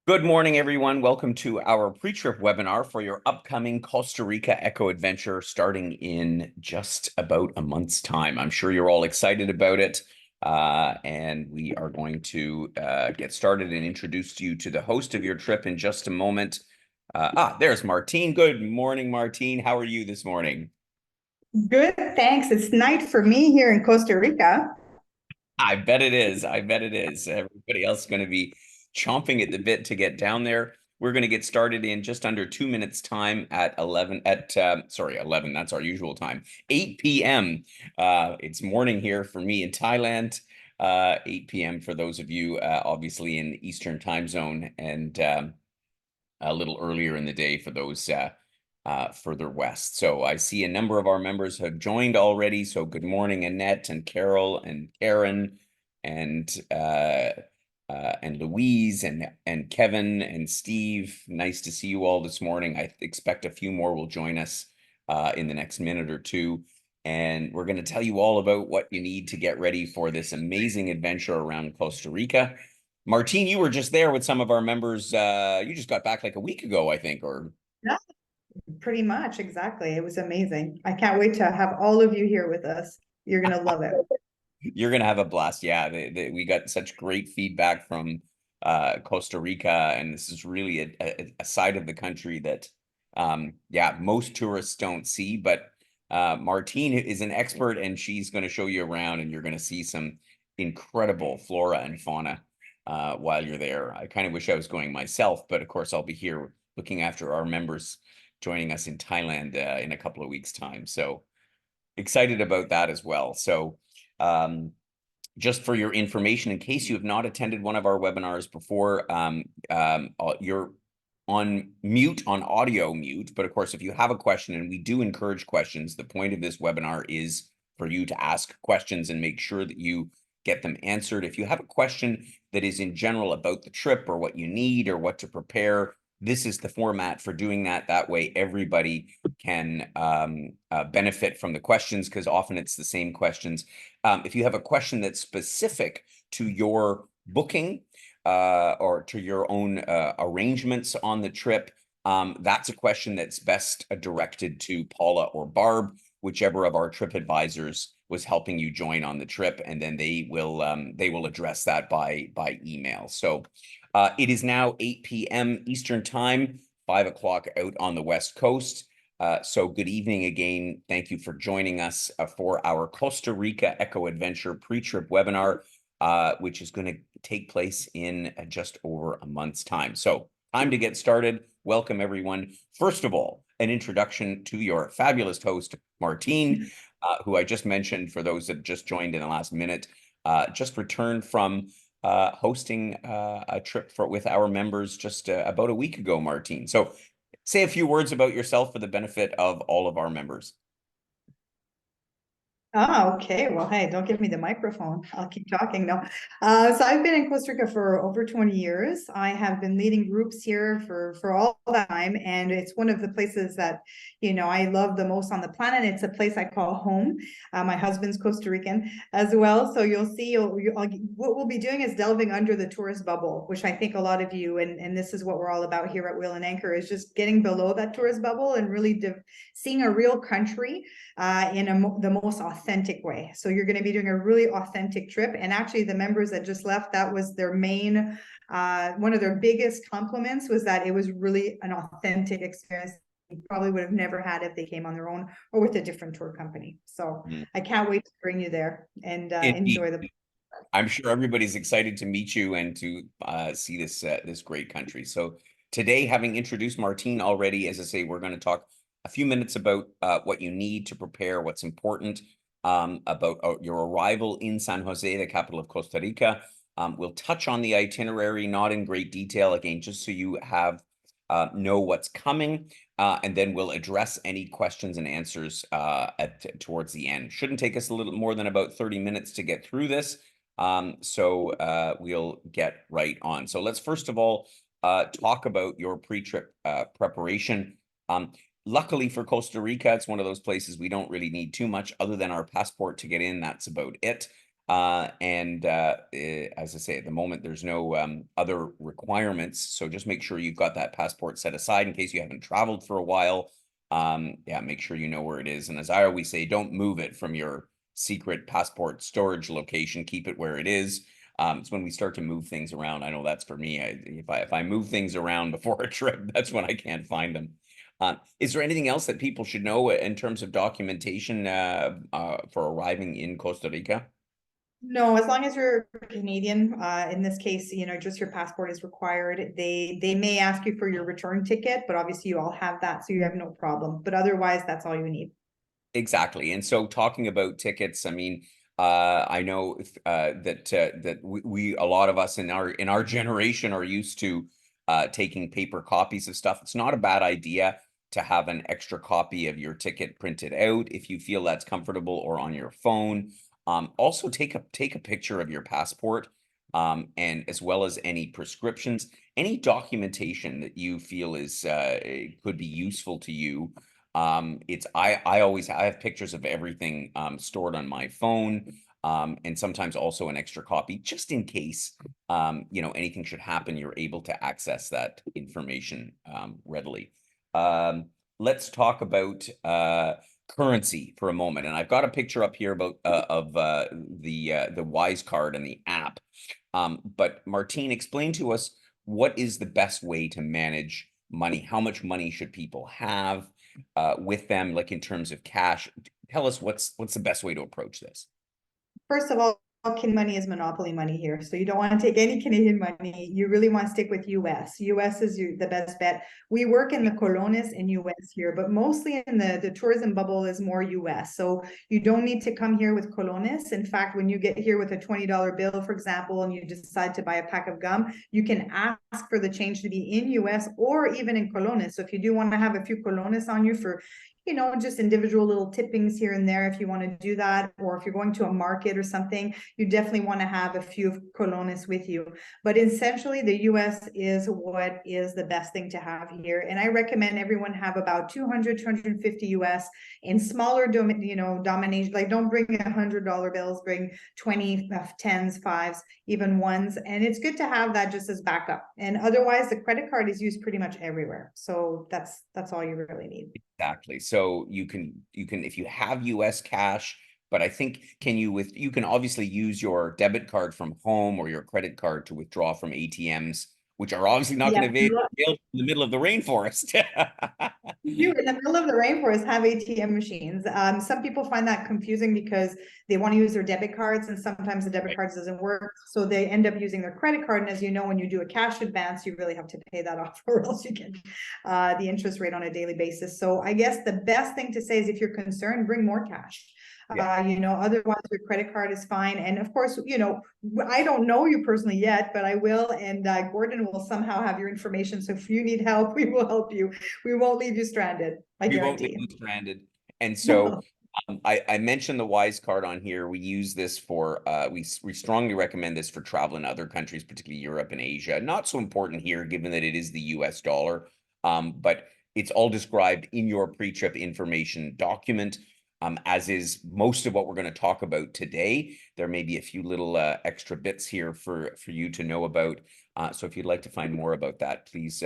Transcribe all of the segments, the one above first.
Good morning, everyone. Welcome to our pre-trip webinar for your upcoming Costa Rica Eco Adventure starting in just about a month's time. I'm sure you're all excited about it. And we are going to get started and introduce you to the host of your trip in just a moment. There's Martine. Good morning, Martine. How are you this morning? Good, thanks. It's night for me here in Costa Rica. I bet it is. I bet it is. Everybody else is going to be chomping at the bit to get down there. We're going to get started in just under 2 minutes time at 11, that's our usual time, 8 p.m. It's morning here for me in Thailand, 8 p.m. for those of you obviously in the Eastern time zone, and a little earlier in the day for those further west. So I see a number of our members have joined already. So good morning, Annette and Carol and Karen and Louise and Kevin and Steve. Nice to see you all this morning. I expect a few more will join us in the next minute or two. And we're going to tell you all about what you need to get ready for this amazing adventure around Costa Rica. Martine, you were just there with some of our members. You just got back like a week ago, I think, or Yeah, pretty much, exactly. It was amazing. I can't wait to have all of you here with us. You're going to love it. you're gonna have a blast. Yeah, we got such great feedback from Costa Rica, and this is really a side of the country that yeah, most tourists don't see. But Martine is an expert, and she's going to show you around, and you're going to see some incredible flora and fauna while you're there. I kind of wish I was going myself, but of course I'll be here looking after our members joining us in Thailand in a couple of weeks' time. So excited about that as well. So um, just for your information, in case you have not attended one of our webinars before, you're on mute, on audio mute. But of course, if you have a question, and we do encourage questions, the point of this webinar is for you to ask questions and make sure that you get them answered. If you have a question that is in general about the trip or what you need or what to prepare, this is the format for doing that. That way, everybody can benefit from the questions, because often it's the same questions. If you have a question that's specific to your booking or to your own arrangements on the trip, that's a question that's best directed to Paula or Barb, whichever of our trip advisors was helping you join on the trip, and then they will address that by email. So it is now 8 p.m. Eastern time, 5 o'clock out on the West Coast. So good evening again. Thank you for joining us for our Costa Rica Eco Adventure pre-trip webinar, which is going to take place in just over a month's time. So time to get started. Welcome, everyone. First of all, an introduction to your fabulous host, Martine, who I just mentioned for those that just joined in the last minute, just returned from hosting a trip with our members just about a week ago, Martine. So say a few words about yourself for the benefit of all of our members. Oh, okay. Well, hey, don't give me the microphone. I'll keep talking now. So I've been in Costa Rica for over 20 years. I have been leading groups here for all that time, and it's one of the places that, I love the most on the planet. It's a place I call home. My husband's Costa Rican as well. So you'll see, what we'll be doing is delving under the tourist bubble, which I think a lot of you, and this is what we're all about here at Wheel and Anchor, is just getting below that tourist bubble and really seeing a real country in the most authentic way. So you're going to be doing a really authentic trip. And actually, the members that just left, that was their main, one of their biggest compliments was that it was really an authentic experience. You probably would have never had if they came on their own or with a different tour company. So I can't wait to bring you there and enjoy the. I'm sure everybody's excited to meet you and to see this great country. So today, having introduced Martine already, as I say, we're going to talk a few minutes about what you need to prepare, what's important about your arrival in San Jose, the capital of Costa Rica. We'll touch on the itinerary, not in great detail, again, just so you have know what's coming, and then we'll address any questions and answers towards the end. Shouldn't take us a little more than about 30 minutes to get through this. So we'll get right on. So let's first of all talk about your pre-trip preparation. Luckily for Costa Rica, it's one of those places we don't really need too much other than our passport to get in. That's about it. As I say, at the moment, there's no other requirements. So just make sure you've got that passport set aside in case you haven't traveled for a while. Yeah, make sure you know where it is. And as I always say, don't move it from your secret passport storage location. Keep it where it is. It's when we start to move things around. I know that's for me. If I move things around before a trip, that's when I can't find them. Is there anything else that people should know in terms of documentation for arriving in Costa Rica? No, as long as you're Canadian, in this case, just your passport is required. They may ask you for your return ticket, but obviously you all have that, so you have no problem. But otherwise, that's all you need. Exactly. And so talking about tickets, I mean, I know that we a lot of us in our generation are used to taking paper copies of stuff. It's not a bad idea to have an extra copy of your ticket printed out if you feel that's comfortable or on your phone. Also take a picture of your passport, and as well as any prescriptions, any documentation that you feel is could be useful to you. It's I have pictures of everything stored on my phone, and sometimes also an extra copy just in case anything should happen, you're able to access that information readily. Let's talk about currency for a moment, and I've got a picture up here about of the Wise Card and the app. But Martine, explain to us, what is the best way to manage money? How much money should people have with them, like in terms of cash? Tell us what's the best way to approach this. First of all, Canadian money is monopoly money here. So you don't want to take any Canadian money. You really want to stick with US. US is the best bet. We work in the colones in US here, but mostly in the tourism bubble is more US. So you don't need to come here with colones. In fact, when you get here with a $20 bill, for example, and you decide to buy a pack of gum, you can ask for the change to be in US or even in colones. So if you do want to have a few colones on you for just individual little tippings here and there, if you want to do that, or if you're going to a market or something, you definitely want to have a few colones with you. But essentially, the US is what is the best thing to have here. And I recommend everyone have about 200, 250 US in smaller, domination. Like, don't bring $100 bills, bring 20, 10s, fives, even ones. And it's good to have that just as backup. And otherwise, the credit card is used pretty much everywhere. So that's all you really need. Exactly. So you can if you have US cash, but I think you can obviously use your debit card from home or your credit card to withdraw from ATMs, which are obviously not Yeah, going to be available in the middle of the rainforest. you in the middle of the rainforest have ATM machines. Some people find that confusing because they want to use their debit cards, and sometimes the debit Right. cards doesn't work. So they end up using their credit card. And as you know, when you do a cash advance, you really have to pay that off, or else you get the interest rate on a daily basis. So I guess the best thing to say is, if you're concerned, bring more cash. Yeah. Otherwise your credit card is fine. And of course, I don't know you personally yet, but I will. And Gordon will somehow have your information. So if you need help, we will help you. We won't leave you stranded. I We won't leave guarantee. you stranded. And so No. I mentioned the Wise Card on here. We use this for we strongly recommend this for travel in other countries, particularly Europe and Asia. Not so important here, given that it is the US dollar. But it's all described in your pre-trip information document, as is most of what we're going to talk about today. There may be a few little extra bits here for you to know about. So if you'd like to find more about that, please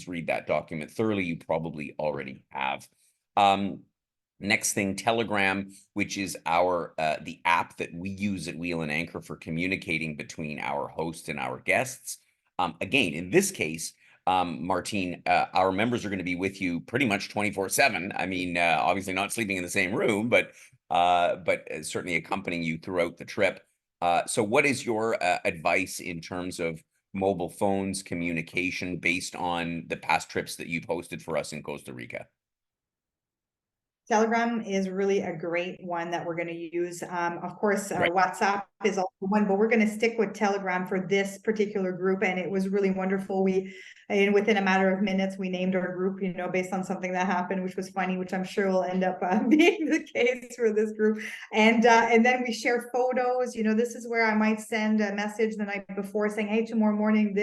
read that document thoroughly. You probably already have. Next thing, Telegram, which is our the app that we use at Wheel and Anchor for communicating between our host and our guests. Again, in this case, Martine, our members are going to be with you pretty much 24/7. I mean, obviously not sleeping in the same room, but certainly accompanying you throughout the trip. So what is your advice in terms of mobile phones communication based on the past trips that you've hosted for us in Costa Rica? Telegram is really a great one that we're going to use. Of course, Right. WhatsApp is also one, but we're going to stick with Telegram for this particular group. And it was really wonderful. And within a matter of minutes, we named our group, based on something that happened, which was funny, which I'm sure will end up being the case for this group. And then we share photos. This is where I might send a message the night before saying, hey, tomorrow morning,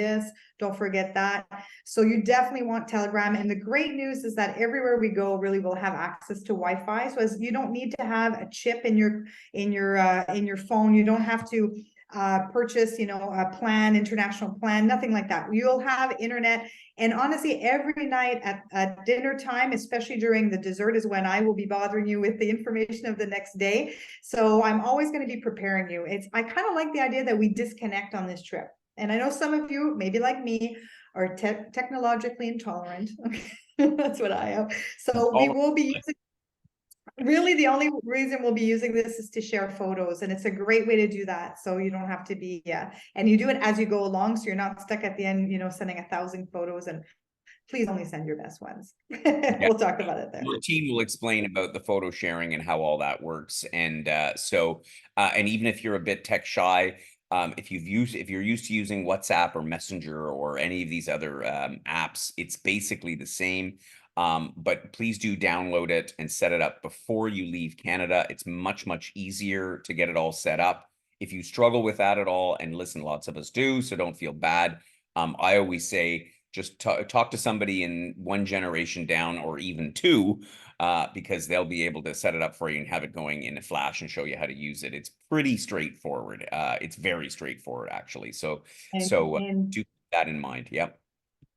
don't forget that. So you definitely want Telegram. And the great news is that everywhere we go, really, we'll have access to Wi-Fi. So as you don't need to have a chip in your phone, you don't have to purchase, a plan, international plan, nothing like that. You'll have internet. And honestly, every night at dinner time, especially during the dessert, is when I will be bothering you with the information of the next day. So I'm always going to be preparing you. I kind of like the idea that we disconnect on this trip. And I know some of you, maybe like me, are technologically intolerant. That's what I am. So we All will be using, really the only reason we'll be using this is to share photos, and it's a great way to do that. So you don't have to be, and you do it as you go along. So you're not stuck at the end, sending 1,000 photos, and please only send your best ones. yeah. We'll talk about it there. Martine will explain about the photo sharing and how all that works. And and even if you're a bit tech shy, if you're used to using WhatsApp or Messenger or any of these other apps, it's basically the same. But please do download it and set it up before you leave Canada. It's much, much easier to get it all set up. If you struggle with that at all, and listen, lots of us do, so don't feel bad. I always say, just talk to somebody in one generation down or even two, because they'll be able to set it up for you and have it going in a flash and show you how to use it. It's pretty straightforward. It's very straightforward, actually. So, And, do keep that in mind. Yep.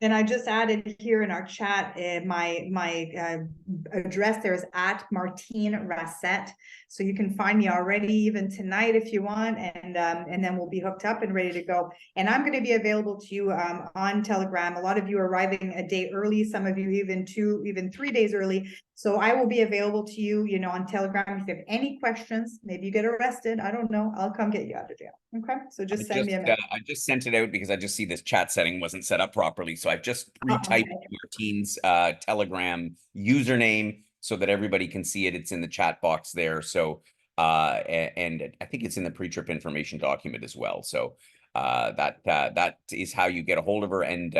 And I just added here in our chat, my address there is at Martine Rassette. So you can find me already even tonight if you want, and then we'll be hooked up and ready to go. And I'm going to be available to you on Telegram. A lot of you are arriving a day early, some of you even 3 days early. So I will be available to you, on Telegram. If you have any questions, maybe you get arrested, I don't know, I'll come get you out of jail. Okay, so just send me a message. I just sent it out because I just see this chat setting wasn't set up properly. So I've just retyped Martine's Telegram username so that everybody can see it. It's in the chat box there. So and I think it's in the pre-trip information document as well. So that is how you get a hold of her. And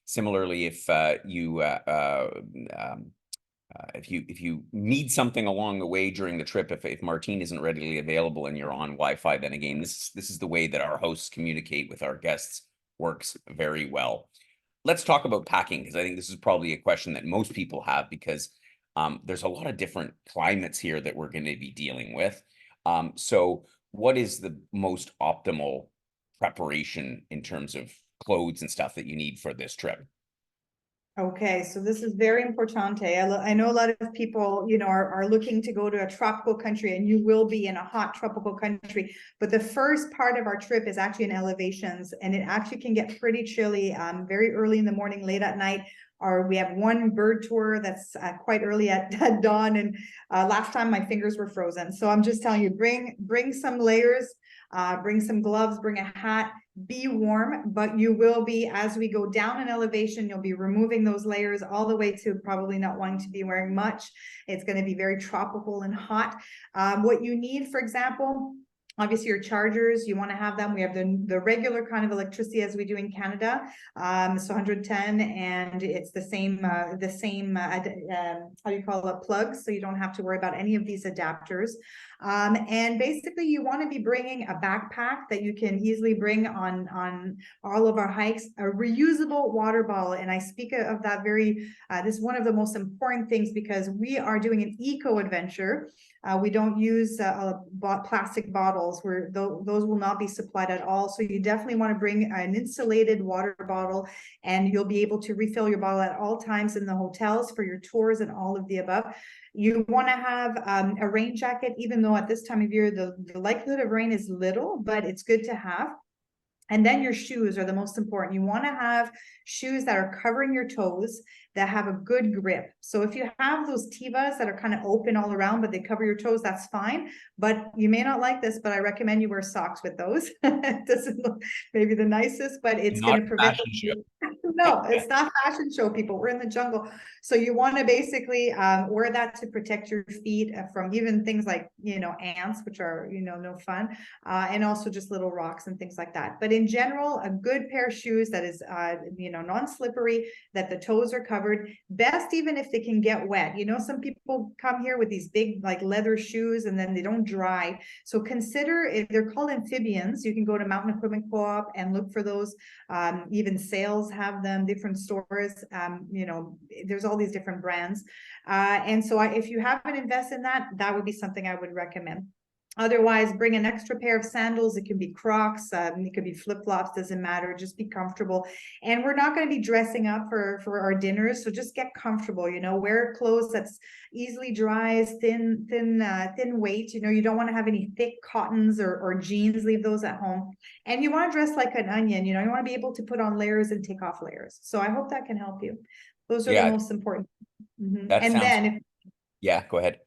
similarly, if you need something along the way during the trip, if Martine isn't readily available and you're on Wi-Fi, then again, this is the way that our hosts communicate with our guests. Works very well. Let's talk about packing, because I think this is probably a question that most people have, because there's a lot of different climates here that we're going to be dealing with. So what is the most optimal preparation in terms of clothes and stuff that you need for this trip? Okay, so this is very importante. I know a lot of people, are looking to go to a tropical country, and you will be in a hot tropical country. But the first part of our trip is actually in elevations, and it actually can get pretty chilly very early in the morning, late at night. Or we have one bird tour that's quite early at dawn, and last time my fingers were frozen. So I'm just telling you, bring some layers, bring some gloves, bring a hat. Be warm, but you will be, as we go down in elevation, you'll be removing those layers all the way to probably not wanting to be wearing much. It's going to be very tropical and hot. What you need, for example, obviously your chargers, you want to have them. We have the regular kind of electricity as we do in Canada, so 110, and it's the same how do you call it, plugs, so you don't have to worry about any of these adapters. And basically you want to be bringing a backpack that you can easily bring on all of our hikes, a reusable water bottle. And I speak of that this is one of the most important things, because we are doing an eco adventure. We don't use plastic bottles, where those will not be supplied at all. So you definitely want to bring an insulated water bottle, and you'll be able to refill your bottle at all times in the hotels for your tours and all of the above. You want to have a rain jacket, even though at this time of year, the likelihood of rain is little, but it's good to have. And then your shoes are the most important. You want to have shoes that are covering your toes, that have a good grip. So if you have those Tevas that are kind of open all around, but they cover your toes, that's fine. But you may not like this, but I recommend you wear socks with those. It doesn't look maybe the nicest, but it's going to prevent. No, it's not fashion show, people. We're in the jungle. So you want to basically wear that to protect your feet from even things like, ants, which are, no fun, and also just little rocks and things like that. But in general, a good pair of shoes that is, non-slippery, that the toes are covered. Best even if they can get wet. Some people come here with these big like leather shoes and then they don't dry. So consider, if they're called amphibians, you can go to Mountain Equipment Co-op and look for those. Even sales have them, different stores. There's all these different brands. And so if you haven't invested in that, that would be something I would recommend. Otherwise, bring an extra pair of sandals. It can be Crocs, it could be flip-flops, doesn't matter. Just be comfortable. And we're not going to be dressing up for our dinners, so just get comfortable. Wear clothes that's easily dries, thin weight. You don't want to have any thick cottons or jeans. Leave those at home. And you want to dress like an onion. You want to be able to put on layers and take off layers. So I hope that can help you. Those are the Yeah, most important. that And sounds, then if yeah, go ahead.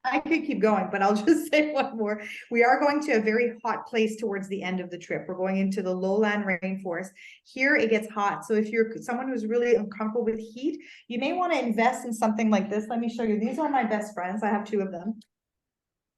I could keep going, but I'll just say one more. We are going to a very hot place towards the end of the trip. We're going into the lowland rainforest. Here it gets hot. So if you're someone who's really uncomfortable with heat, you may want to invest in something like this. Let me show you. These are my best friends. I have two of them.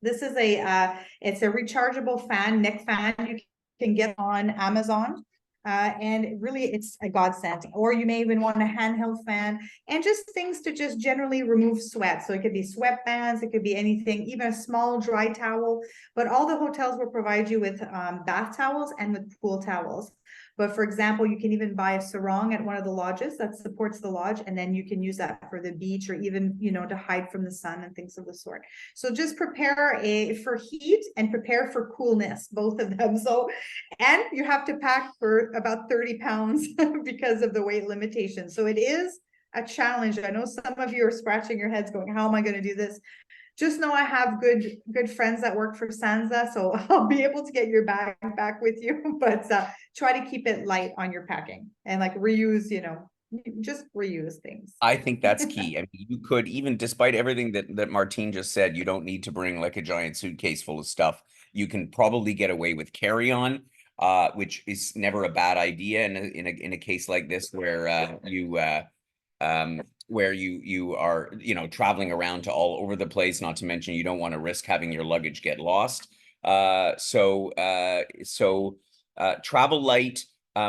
This is it's a rechargeable fan, neck fan. You can get on Amazon. And really it's a godsend. Or you may even want a handheld fan and just things to just generally remove sweat. So it could be sweatbands, it could be anything, even a small dry towel. But all the hotels will provide you with bath towels and with pool towels. But for example, you can even buy a sarong at one of the lodges that supports the lodge, and then you can use that for the beach or even, to hide from the sun and things of the sort. So just prepare for heat and prepare for coolness, both of them. So, and you have to pack for about 30 pounds because of the weight limitation. So it is a challenge. I know some of you are scratching your heads going, how am I going to do this? Just know I have good friends that work for Sansa, so I'll be able to get your bag back with you, but try to keep it light on your packing and like reuse, just reuse things. I think that's key. I mean, you could, even despite everything that Martine just said, you don't need to bring like a giant suitcase full of stuff. You can probably get away with carry-on, which is never a bad idea in a case like this where you are traveling around to all over the place. Not to mention you don't want to risk having your luggage get lost. Travel light.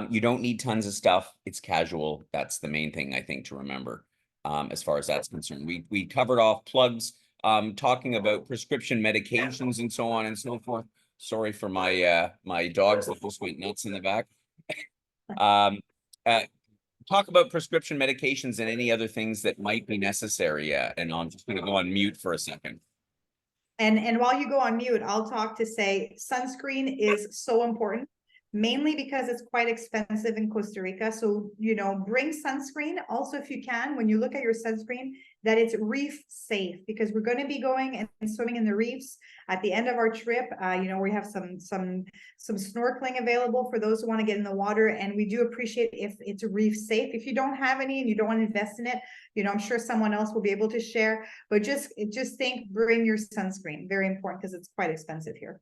You don't need tons of stuff. It's casual. That's the main thing I think to remember, as far as that's concerned. We covered off plugs, talking about prescription medications and so on and so forth. Sorry for my dogs that just went nuts in the back. Um, uh, Talk about prescription medications and any other things that might be necessary. And I'm just going to go on mute for a second. And while you go on mute, I'll talk to say sunscreen is so important, mainly because it's quite expensive in Costa Rica. So, bring sunscreen. Also, if you can, when you look at your sunscreen, that it's reef safe, because we're going to be going and swimming in the reefs at the end of our trip. We have some snorkeling available for those who want to get in the water, and we do appreciate if it's reef safe. If you don't have any and you don't want to invest in it, I'm sure someone else will be able to share. But just think, bring your sunscreen. Very important, because it's quite expensive here.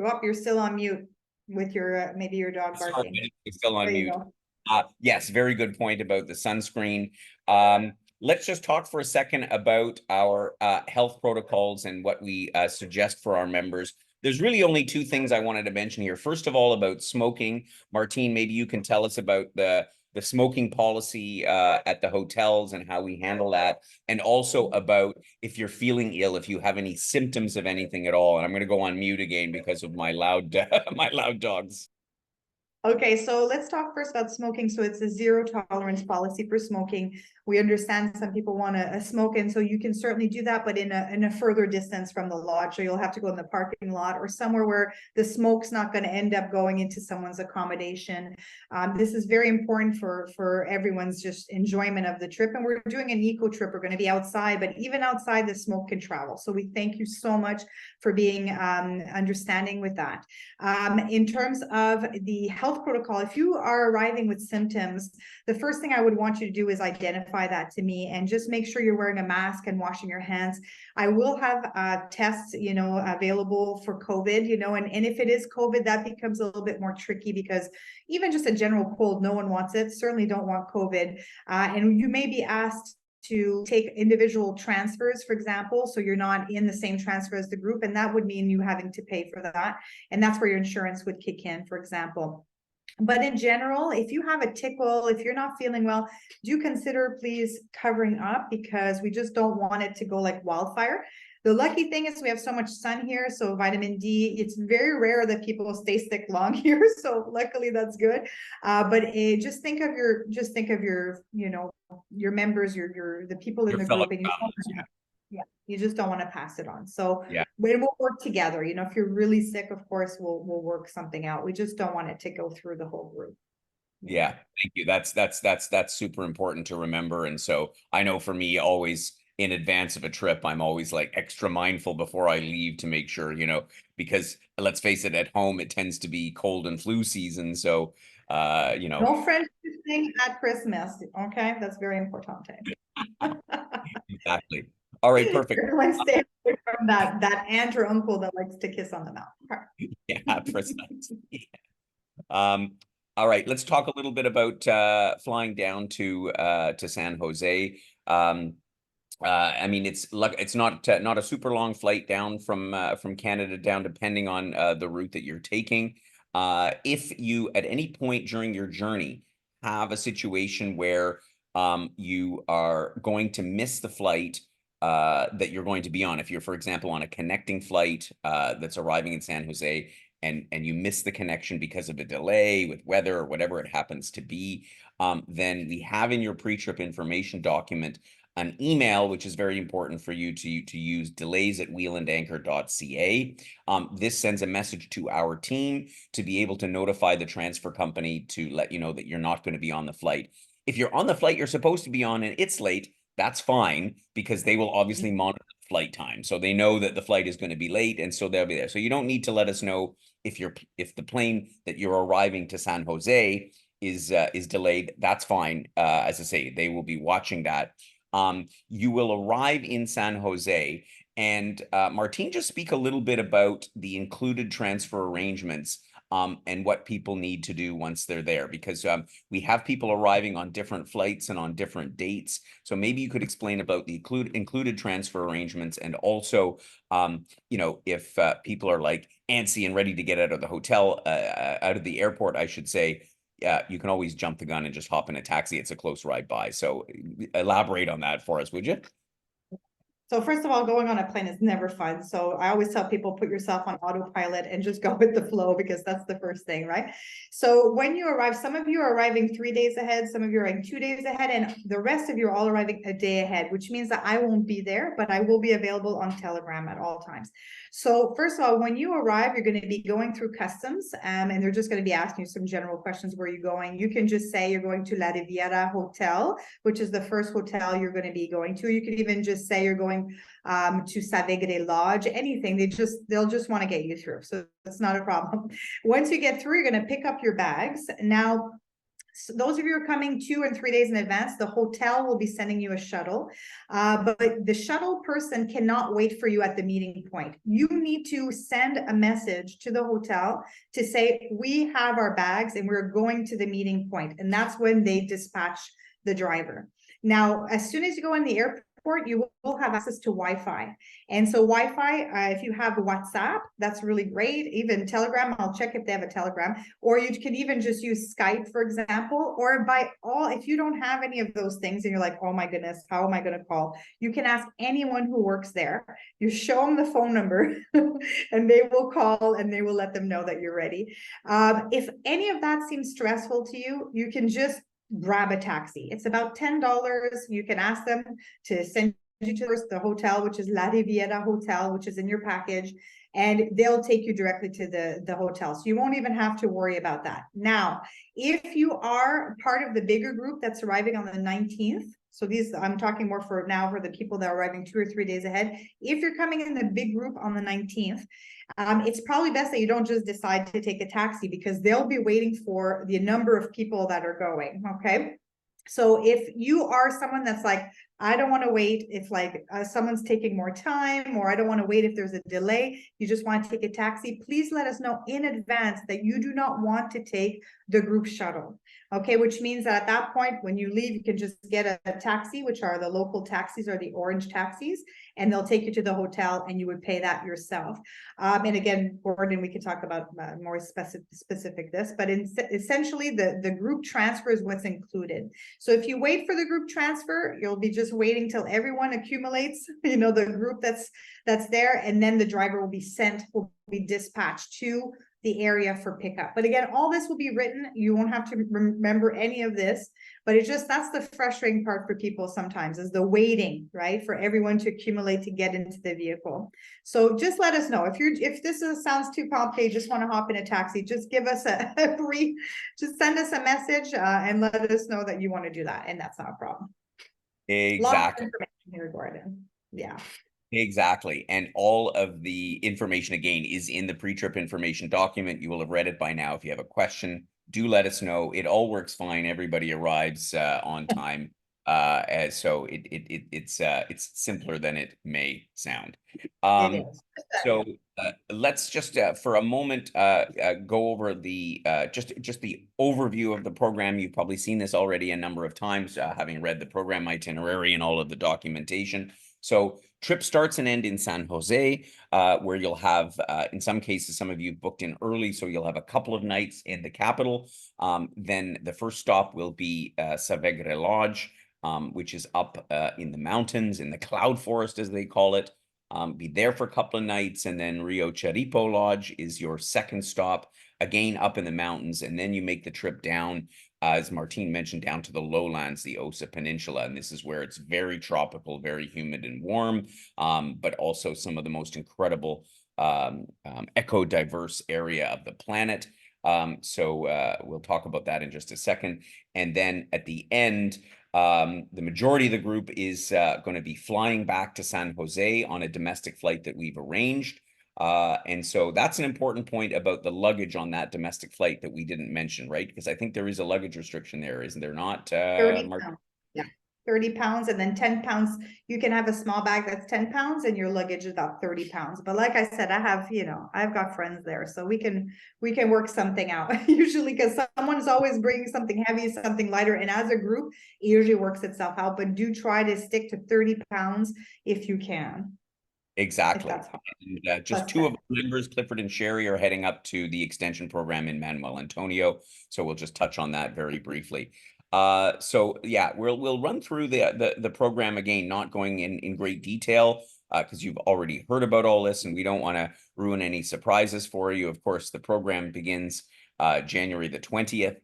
Oh, you're still on mute with your maybe your dog barking. Sorry, it's still on There you mute. go. Yes, very good point about the sunscreen. Let's just talk for a second about our health protocols and what we suggest for our members. There's really only two things I wanted to mention here. First of all, about smoking. Martine, maybe you can tell us about the smoking policy at the hotels and how we handle that, and also about if you're feeling ill, if you have any symptoms of anything at all. And I'm going to go on mute again because of my loud my loud dogs. Okay, so let's talk first about smoking. So it's a zero tolerance policy for smoking. We understand some people want to smoke, and so you can certainly do that, but in a further distance from the lodge. So you'll have to go in the parking lot or somewhere where the smoke's not going to end up going into someone's accommodation. This is very important for everyone's just enjoyment of the trip. And we're doing an eco trip. We're going to be outside, but even outside, the smoke can travel. So we thank you so much for being understanding with that. In terms of the health protocol, if you are arriving with symptoms, the first thing I would want you to do is identify that to me, and just make sure you're wearing a mask and washing your hands. I will have tests, available for COVID, and if it is COVID, that becomes a little bit more tricky, because even just a general cold, no one wants it. Certainly don't want COVID. And you may be asked to take individual transfers, for example, so you're not in the same transfer as the group, and that would mean you having to pay for that. And that's where your insurance would kick in, for example. But in general, if you have a tickle, if you're not feeling well, do consider please covering up, because we just don't want it to go like wildfire. The lucky thing is we have so much sun here, so vitamin D, it's very rare that people stay sick long here. So luckily that's good. But just think of your, your members, the people in Your the fellow group, and you travelers, yeah. Yeah, you just don't want to pass it on. So Yeah. we will work together. You know, if you're really sick, of course, we'll work something out. We just don't want it to go through the whole group. Yeah. Yeah, thank you. That's super important to remember. And so I know for me, always in advance of a trip, I'm always like extra mindful before I leave to make sure, because let's face it, at home it tends to be cold and flu season. So you know, No French kissing at Christmas. Okay, that's very important. exactly. All right, perfect. Everyone stay away from that aunt or uncle that likes to kiss on the mouth. Yeah, precisely. Um, all right, let's talk a little bit about flying down to San Jose. I mean, it's not a super long flight down from Canada down, depending on the route that you're taking. If you at any point during your journey have a situation where you are going to miss the flight that you're going to be on, if you're, for example, on a connecting flight that's arriving in San Jose, and you miss the connection because of a delay with weather or whatever it happens to be, then we have in your pre-trip information document an email, which is very important for you to use, delays@wheelandanchor.ca. This sends a message to our team to be able to notify the transfer company to let you know that you're not going to be on the flight. If you're on the flight you're supposed to be on and it's late, that's fine, because they will obviously monitor flight time. So they know that the flight is going to be late, and so they'll be there. So you don't need to let us know if the plane that you're arriving to San Jose is delayed. That's fine. As I say, they will be watching that. You will arrive in San Jose, and Martine, just speak a little bit about the included transfer arrangements and what people need to do once they're there, because we have people arriving on different flights and on different dates. So maybe you could explain about the included transfer arrangements, and also, if people are like antsy and ready to get out of the hotel, out of the airport, I should say, yeah, you can always jump the gun and just hop in a taxi. It's a close ride by. So elaborate on that for us, would you? So first of all, going on a plane is never fun. So I always tell people, put yourself on autopilot and just go with the flow, because that's the first thing, right? So when you arrive, some of you are arriving 3 days ahead, some of you are arriving 2 days ahead, and the rest of you are all arriving a day ahead, which means that I won't be there, but I will be available on Telegram at all times. So first of all, when you arrive, you're going to be going through customs, and they're just going to be asking you some general questions. Where are you going? You can just say you're going to La Riviera Hotel, which is the first hotel you're going to be going to. You can even just say you're going to Savegre Lodge, anything. They'll just want to get you through. So it's not a problem. Once you get through, you're going to pick up your bags. Now, so those of you who are coming 2 and 3 days in advance, the hotel will be sending you a shuttle, but the shuttle person cannot wait for you at the meeting point. You need to send a message to the hotel to say, we have our bags and we're going to the meeting point. And that's when they dispatch the driver. Now, as soon as you go in the airport, you will have access to Wi-Fi. And so Wi-Fi, if you have WhatsApp, that's really great. Even Telegram, I'll check if they have a Telegram. Or you can even just use Skype, for example. Or if you don't have any of those things and you're like, oh my goodness, how am I going to call? You can ask anyone who works there. You show them the phone number and they will call and they will let them know that you're ready. If any of that seems stressful to you, you can just grab a taxi. It's about $10. You can ask them to send you to the hotel, which is La Riviera Hotel, which is in your package, and they'll take you directly to the hotel. So you won't even have to worry about that. Now, if you are part of the bigger group that's arriving on the 19th, so I'm talking more for now for the people that are arriving 2 or 3 days ahead. If you're coming in the big group on the 19th, it's probably best that you don't just decide to take a taxi, because they'll be waiting for the number of people that are going, okay? So if you are someone that's like, I don't want to wait if someone's taking more time, or I don't want to wait if there's a delay, you just want to take a taxi, please let us know in advance that you do not want to take the group shuttle. Okay, which means that at that point, when you leave, you can just get a taxi, which are the local taxis or the orange taxis, and they'll take you to the hotel and you would pay that yourself. And again, Gordon, we could talk about more specific this, but essentially the group transfer is what's included. So if you wait for the group transfer, you'll be just waiting till everyone accumulates, the group that's there, and then the driver will be dispatched to the area for pickup. But again, all this will be written. You won't have to remember any of this, but it's just, that's the frustrating part for people sometimes, is the waiting, right? For everyone to accumulate to get into the vehicle. So just let us know if this sounds too complicated, just want to hop in a taxi, just give us a brief, just send us a message and let us know that you want to do that. And that's not a problem. Lots of Exactly. information here, Gordon. Yeah. Exactly. And all of the information, again, is in the pre-trip information document. You will have read it by now. If you have a question, do let us know. It all works fine. Everybody arrives on time. So it's simpler than it may sound. It Um, is. so let's just for a moment go over the just the overview of the program. You've probably seen this already a number of times, having read the program itinerary and all of the documentation. So trip starts and end in San Jose, where you'll have, in some cases, some of you booked in early, so you'll have a couple of nights in the capital. Then the first stop will be Savegre Lodge, which is up in the mountains, in the cloud forest, as they call it. Be there for a couple of nights, and then Rio Charipo Lodge is your second stop, again up in the mountains, and then you make the trip down, as Martine mentioned, down to the lowlands, the Osa Peninsula, and this is where it's very tropical, very humid and warm, but also some of the most incredible eco-diverse area of the planet. So we'll talk about that in just a second. And then at the end, the majority of the group is going to be flying back to San Jose on a domestic flight that we've arranged. And so that's an important point about the luggage on that domestic flight that we didn't mention, right? Because I think there is a luggage restriction there, isn't there not? 30 pounds. Yeah. 30 pounds, and then 10 pounds. You can have a small bag that's 10 pounds and your luggage is about 30 pounds. But like I said, I've got friends there, so we can work something out usually, because someone's always bringing something heavy, something lighter. And as a group, it usually works itself out, but do try to stick to 30 pounds if you can, if Exactly. that's hard. And just Plus two of 10. our members, Clifford and Sherry, are heading up to the extension program in Manuel Antonio. So we'll just touch on that very briefly. So yeah, we'll run through the program again, not going in great detail, because you've already heard about all this, and we don't want to ruin any surprises for you. Of course, the program begins January the 20th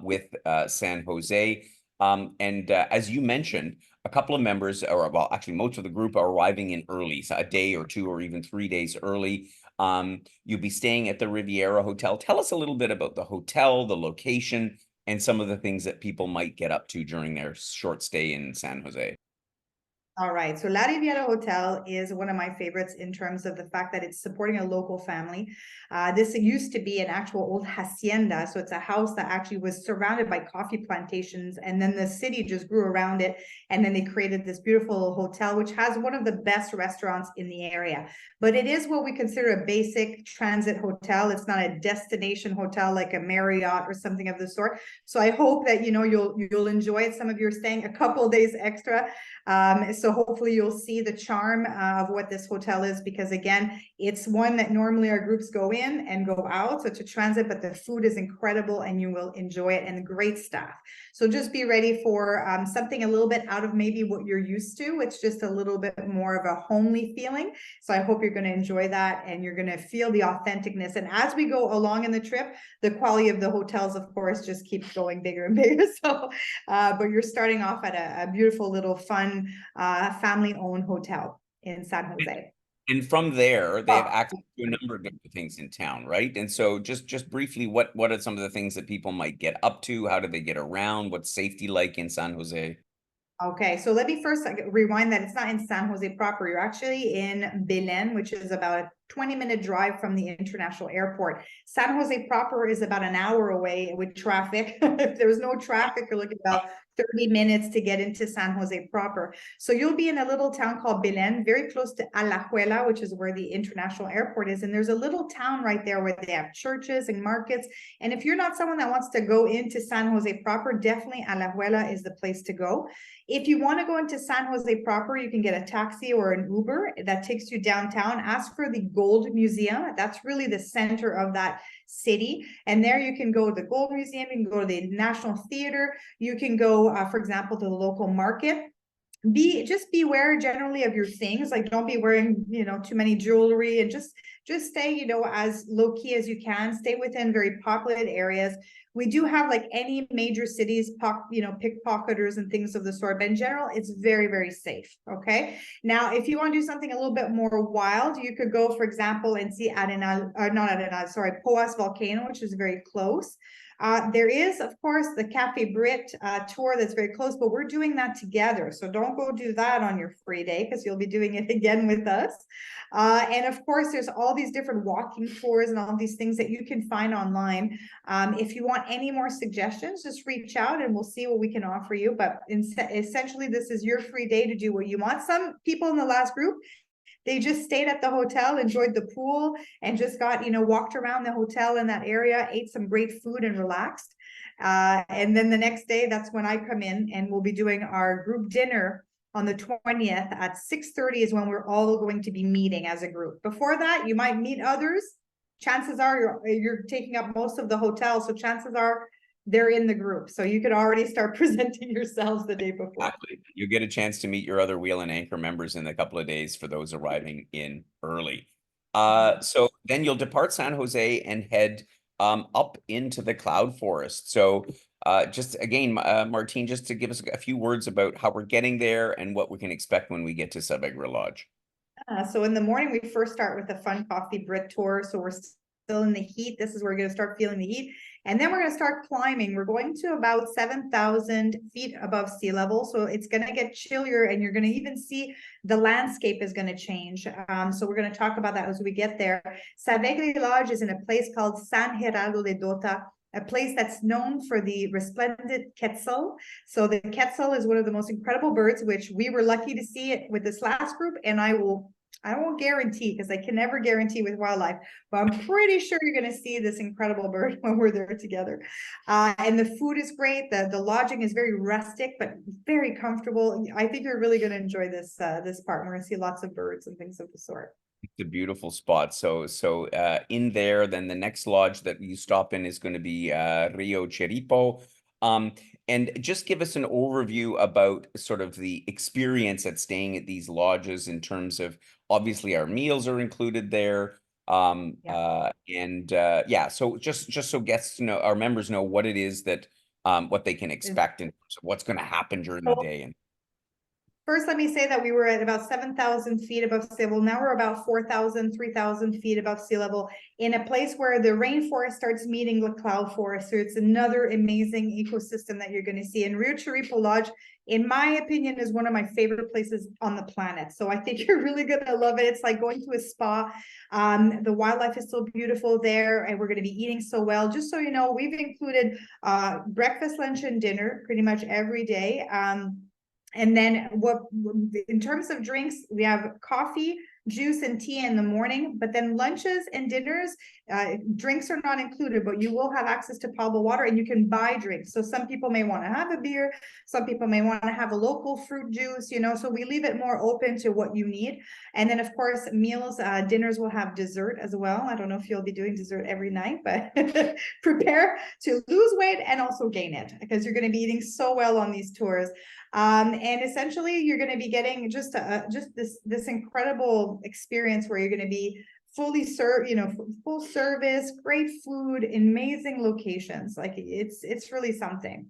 with San Jose. And as you mentioned, a couple of members, or well, actually most of the group, are arriving in early, so a day or two or even 3 days early. You'll be staying at the Riviera Hotel. Tell us a little bit about the hotel, the location, and some of the things that people might get up to during their short stay in San Jose. All right. So La Riviera Hotel is one of my favorites in terms of the fact that it's supporting a local family. This used to be an actual old hacienda. So it's a house that actually was surrounded by coffee plantations. And then the city just grew around it. And then they created this beautiful hotel, which has one of the best restaurants in the area. But it is what we consider a basic transit hotel. It's not a destination hotel like a Marriott or something of the sort. So I hope that, you'll enjoy it. Some of you are staying a couple of days extra. So hopefully you'll see the charm of what this hotel is, because again, it's one that normally our groups go in and go out. So it's a transit, but the food is incredible and you will enjoy it, and great staff. So just be ready for something a little bit out of maybe what you're used to. It's just a little bit more of a homely feeling. So I hope you're going to enjoy that and you're going to feel the authenticness. And as we go along in the trip, the quality of the hotels, of course, just keeps going bigger and bigger. So, but you're starting off at a beautiful little fun family-owned hotel in San Jose. And from there, they have Oh, access to a number of different things in town, right? And so just briefly, what are some of the things that people might get up to? How do they get around? What's safety like in San Jose? okay, so let me first rewind that it's not in San Jose proper. You're actually in Belen, which is about a 20-minute drive from the international airport. San Jose proper is about an hour away with traffic. If there's no traffic, you're looking about 30 minutes to get into San Jose proper. So you'll be in a little town called Belen, very close to Alajuela, which is where the international airport is. And there's a little town right there where they have churches and markets. And if you're not someone that wants to go into San Jose proper, definitely Alajuela is the place to go. If you want to go into San Jose proper, you can get a taxi or an Uber that takes you downtown. Ask for the Gold Museum. That's really the center of that city. And there you can go to the Gold Museum, you can go to the National Theater, you can go, for example, to the local market. just beware generally of your things. Like, don't be wearing, too many jewelry, and just stay, as low key as you can. Stay within very populated areas. We do have, like any major cities, pickpocketers and things of the sort, but in general, it's very, very safe. Okay. Now, if you want to do something a little bit more wild, you could go, for example, and see Arenal, not Arenal, sorry, Poas volcano, which is very close. There is, of course, the Cafe Brit tour that's very close, but we're doing that together. So don't go do that on your free day, because you'll be doing it again with us. And of course, there's all these different walking tours and all these things that you can find online. If you want any more suggestions, just reach out and we'll see what we can offer you. But essentially, this is your free day to do what you want. Some people in the last group, they just stayed at the hotel, enjoyed the pool, and just got, walked around the hotel in that area, ate some great food and relaxed. And then the next day, that's when I come in, and we'll be doing our group dinner on the 20th at 6:30 is when we're all going to be meeting as a group. Before that, you might meet others. Chances are you're taking up most of the hotel. So chances are they're in the group. So you could already start presenting yourselves the day before. Exactly. You get a chance to meet your other Wheel and Anchor members in a couple of days for those arriving in early. So then you'll depart San Jose and head up into the cloud forest. So just again, Martine, just to give us a few words about how we're getting there and what we can expect when we get to Savegra Lodge. So in the morning, we first start with a fun coffee Brit tour. So we're still in the heat. This is where we're going to start feeling the heat. And then we're going to start climbing. We're going to about 7,000 feet above sea level. So it's going to get chillier, and you're going to even see the landscape is going to change. So we're going to talk about that as we get there. Savegri Lodge is in a place called San Gerardo de Dota, a place that's known for the resplendent quetzal. So the quetzal is one of the most incredible birds, which we were lucky to see it with this last group. And I won't guarantee, because I can never guarantee with wildlife, but I'm pretty sure you're going to see this incredible bird when we're there together. And the food is great. The lodging is very rustic, but very comfortable. I think you're really going to enjoy this part. We're going to see lots of birds and things of the sort. It's a beautiful spot. So in there, then the next lodge that you stop in is going to be Rio Chiripo. And just give us an overview about sort of the experience at staying at these lodges in terms of, obviously our meals are included there. Yeah, so just so guests know, our members know what it is that what they can expect in terms of what's going to happen during the day. And First, let me say that we were at about 7,000 feet above sea level. Now we're about 4,000, 3,000 feet above sea level in a place where the rainforest starts meeting the cloud forest. So it's another amazing ecosystem that you're going to see. And Rio Chiripo Lodge, in my opinion, is one of my favorite places on the planet. So I think you're really going to love it. It's like going to a spa. The wildlife is so beautiful there, and we're going to be eating so well. Just so you know, we've included breakfast, lunch, and dinner pretty much every day. And then in terms of drinks, we have coffee, juice, and tea in the morning, but then lunches and dinners, drinks are not included, but you will have access to potable water, and you can buy drinks. So some people may want to have a beer, some people may want to have a local fruit juice, so we leave it more open to what you need. And then of course, meals, dinners will have dessert as well. I don't know if you'll be doing dessert every night, but prepare to lose weight and also gain it, because you're going to be eating so well on these tours. And essentially, you're going to be getting just this incredible experience where you're going to be fully served, full service, great food, amazing locations. Like it's really something.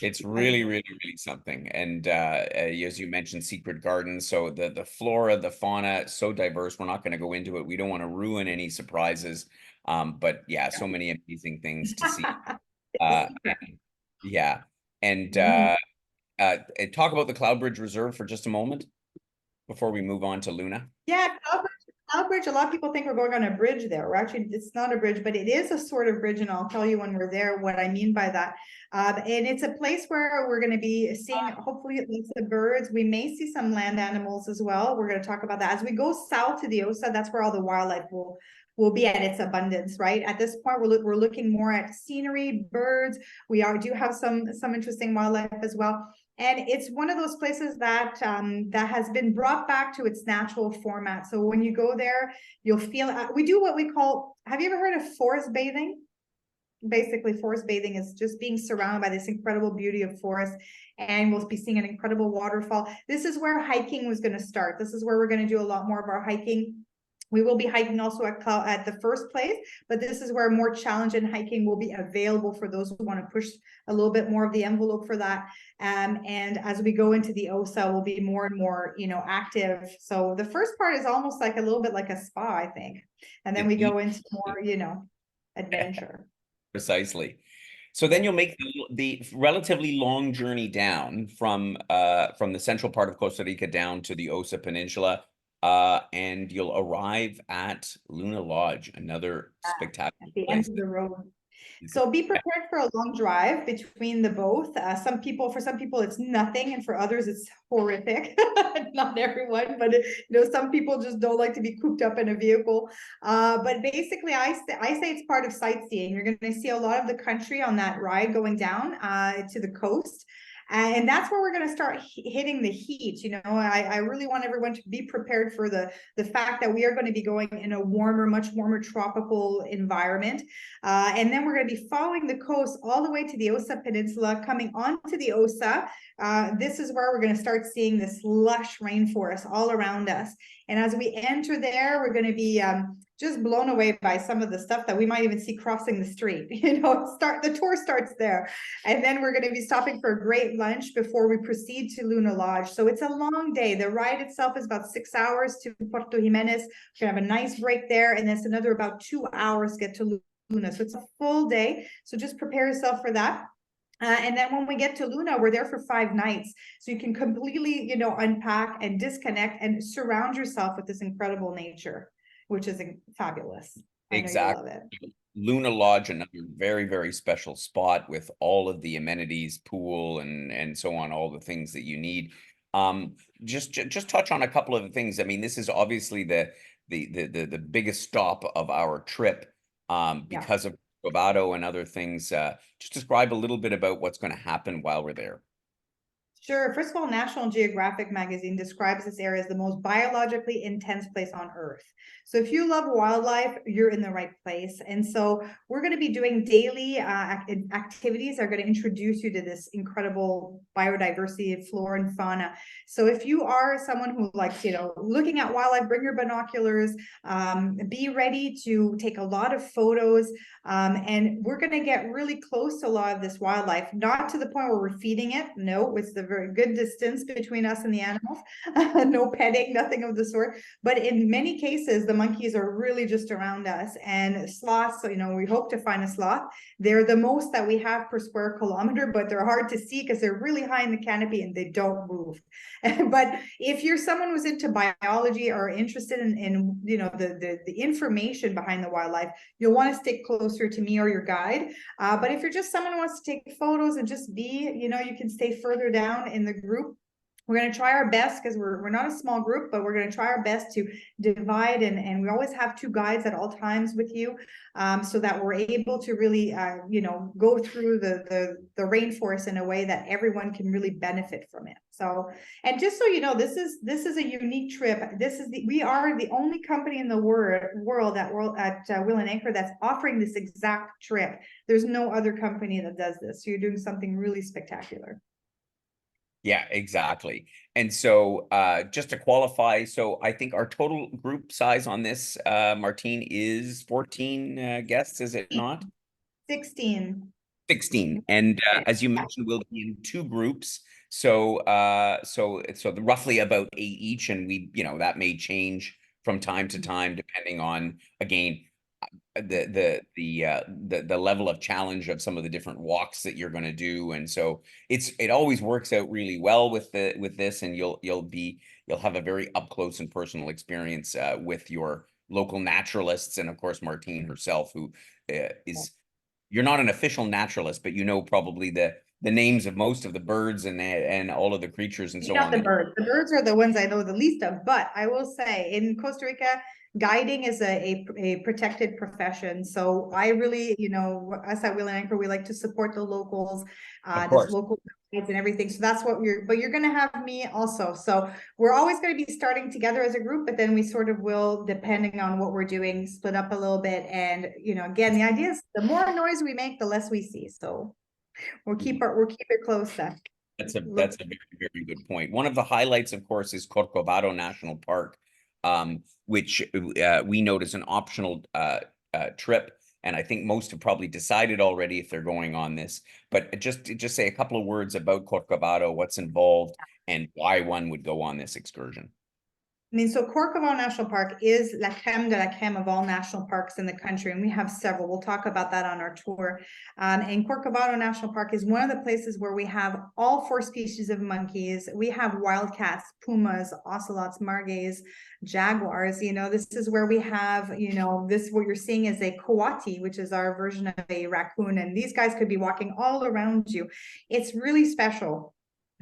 it's really, really, really something. And as you mentioned, secret gardens. So the flora, the fauna, so diverse. We're not going to go into it. We don't want to ruin any surprises. But yeah, so many amazing things to see. Uh, yeah. And Mhm. talk about the Cloudbridge Reserve for just a moment before we move on to Luna. Yeah, Cloudbridge, a lot of people think we're going on a bridge there. We're actually, it's not a bridge, but it is a sort of bridge, and I'll tell you when we're there what I mean by that. And it's a place where we're going to be seeing, hopefully, lots of birds. We may see some land animals as well. We're going to talk about that. As we go south to the Osa, that's where all the wildlife will be at its abundance, right? At this point, we're looking more at scenery, birds. We do have some interesting wildlife as well. And it's one of those places that that has been brought back to its natural format. So when you go there, you'll feel, we do what we call, have you ever heard of forest bathing? basically forest bathing is just being surrounded by this incredible beauty of forest, and we'll be seeing an incredible waterfall. This is where hiking was going to start. This is where we're going to do a lot more of our hiking. We will be hiking also at the first place, but this is where more challenge and hiking will be available for those who want to push a little bit more of the envelope for that. And as we go into the OSA, we'll be more and more, active. So the first part is almost like a little bit like a spa, I think. And then we go into more, adventure. Precisely. So then you'll make the relatively long journey down from the central part of Costa Rica down to the Osa Peninsula, and you'll arrive at Luna Lodge, another spectacular At the end place. of the road. So be prepared for a long drive between the both. For some people, it's nothing, and for others, it's horrific. Not everyone, but some people just don't like to be cooped up in a vehicle. But basically, I say it's part of sightseeing. You're going to see a lot of the country on that ride going down to the coast. And that's where we're going to start hitting the heat. I really want everyone to be prepared for the fact that we are going to be going in a much warmer tropical environment. And then we're going to be following the coast all the way to the Osa Peninsula, coming onto the Osa. This is where we're going to start seeing this lush rainforest all around us. And as we enter there, we're going to be just blown away by some of the stuff that we might even see crossing the street. The tour starts there. And then we're going to be stopping for a great lunch before we proceed to Luna Lodge. So it's a long day. The ride itself is about 6 hours to Puerto Jimenez. We're going to have a nice break there. And then it's another about 2 hours to get to Luna. So it's a full day. So just prepare yourself for that. And then when we get to Luna, we're there for 5 nights. So you can completely, unpack and disconnect and surround yourself with this incredible nature, which is fabulous. I know you love it. Luna Lodge, another very, very special spot with all of the amenities, pool and so on, all the things that you need. Just touch on a couple of the things. I mean, this is obviously the biggest stop of our trip, because of Corcovado and other things. Just describe a little bit about what's going to happen while we're there. Sure. First of all, National Geographic magazine describes this area as the most biologically intense place on Earth. So if you love wildlife, you're in the right place. And so we're going to be doing daily activities that are going to introduce you to this incredible biodiversity of flora and fauna. So if you are someone who likes, looking at wildlife, bring your binoculars, be ready to take a lot of photos. And we're going to get really close to a lot of this wildlife, not to the point where we're feeding it. No, it's the very good distance between us and the animals. No petting, nothing of the sort. But in many cases, the monkeys are really just around us. And sloths, we hope to find a sloth. They're the most that we have per square kilometer, but they're hard to see because they're really high in the canopy and they don't move. But if you're someone who's into biology or interested in the information behind the wildlife, you'll want to stick closer to me or your guide. But if you're just someone who wants to take photos and just be, you can stay further down in the group. We're going to try our best because we're not a small group, but we're going to try our best to divide and we always have 2 guides at all times with you, so that we're able to really go through the rainforest in a way that everyone can really benefit from it. So, and just so you know, this is a unique trip. We are the only company in the world at Wheel and Anchor that's offering this exact trip. There's no other company that does this. So you're doing something really spectacular. Yeah, exactly. And so just to qualify, so I think our total group size on this, Martine, is 14 guests, is it not? 16. 16. And as you mentioned, we'll be in 2 groups. So roughly about 8 each. And that may change from time to time, depending on, again, the level of challenge of some of the different walks that you're going to do. And so it always works out really well with this, and you'll have a very up close and personal experience with your local naturalists, and of course Martine herself, who is, you're not an official naturalist, but probably the names of most of the birds and all of the creatures and so Not on. the birds. The birds are the ones I know the least of, but I will say in Costa Rica, guiding is a protected profession. So I really, you know, us at Wheel and Anchor, we like to support the locals, Of this course. local guides and everything. So that's what but you're going to have me also. So we're always going to be starting together as a group, but then we sort of will, depending on what we're doing, split up a little bit. And, you know, again, the idea is the more noise we make, the less we see. So we'll keep it close then. That's a very, very good point. One of the highlights, of course, is Corcovado National Park, which we note as an optional trip. And I think most have probably decided already if they're going on this. But just say a couple of words about Corcovado, what's involved, and why one would go on this excursion. I mean, so Corcovado National Park is la creme de la creme of all national parks in the country, and we have several. We'll talk about that on our tour. And Corcovado National Park is one of the places where we have all 4 species of monkeys. We have wildcats, pumas, ocelots, margays, jaguars. You know, this is where we have, you know, this what you're seeing is a coati, which is our version of a raccoon, and these guys could be walking all around you. It's really special.